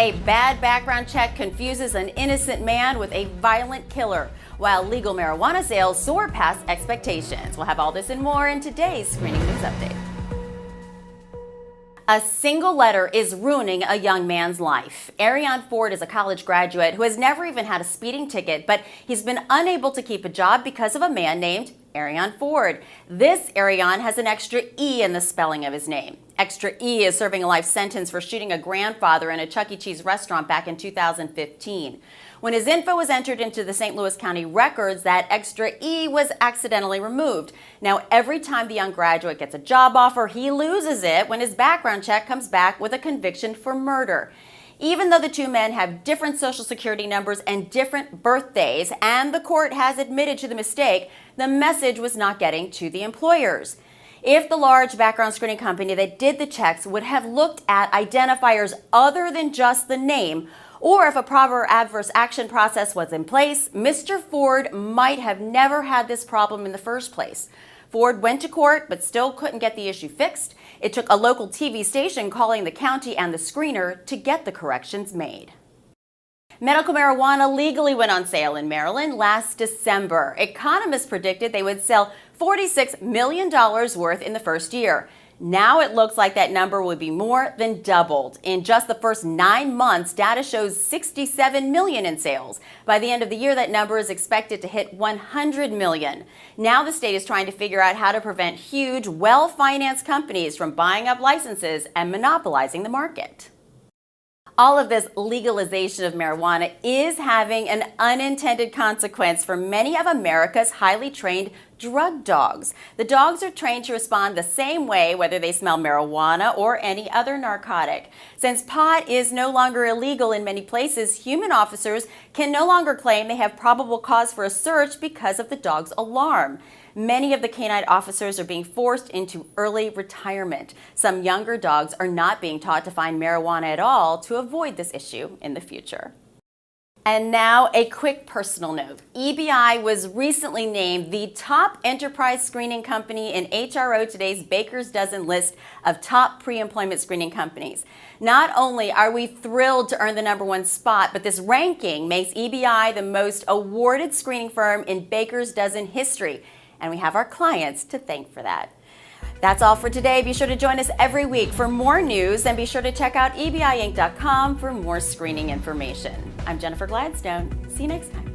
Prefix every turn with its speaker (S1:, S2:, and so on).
S1: A bad background check confuses an innocent man with a violent killer, while legal marijuana sales soar past expectations. We'll have all this and more in today's Screening News Update. A single letter is ruining a young man's life. Arion Ford is a college graduate who has never even had a speeding ticket, but he's been unable to keep a job because of a man named Arion Ford. This Arion has an extra E in the spelling of his name. Extra E is serving a life sentence for shooting a grandfather in a Chuck E. Cheese restaurant back in 2015. When his info was entered into the St. Louis County records, that extra E was accidentally removed. Now, every time the young graduate gets a job offer, he loses it when his background check comes back with a conviction for murder. Even though the two men have different social security numbers and different birthdays, and the court has admitted to the mistake, the message was not getting to the employers. If the large background screening company that did the checks would have looked at identifiers other than just the name, or if a proper adverse action process was in place, Mr. Ford might have never had this problem in the first place. Ford went to court but still couldn't get the issue fixed. It took a local TV station calling the county and the screener to get the corrections made. Medical marijuana legally went on sale in Maryland last December. Economists predicted they would sell $46 million worth in the first year. Now it looks like that number would be more than doubled. In just the first 9 months, data shows $67 million in sales. By the end of the year, that number is expected to hit $100 million. Now the state is trying to figure out how to prevent huge, well-financed companies from buying up licenses and monopolizing the market. All of this legalization of marijuana is having an unintended consequence for many of America's highly trained drug dogs. The dogs are trained to respond the same way whether they smell marijuana or any other narcotic. Since pot is no longer illegal in many places, human officers can no longer claim they have probable cause for a search because of the dog's alarm. Many of the canine officers are being forced into early retirement. Some younger dogs are not being taught to find marijuana at all to avoid this issue in the future. And now a quick personal note. EBI was recently named the top enterprise screening company in HRO Today's Baker's Dozen list of top pre-employment screening companies. Not only are we thrilled to earn the #1 spot, but this ranking makes EBI the most awarded screening firm in Baker's Dozen history. And we have our clients to thank for that. That's all for today. Be sure to join us every week for more news, and be sure to check out ebiinc.com for more screening information. I'm Jennifer Gladstone. See you next time.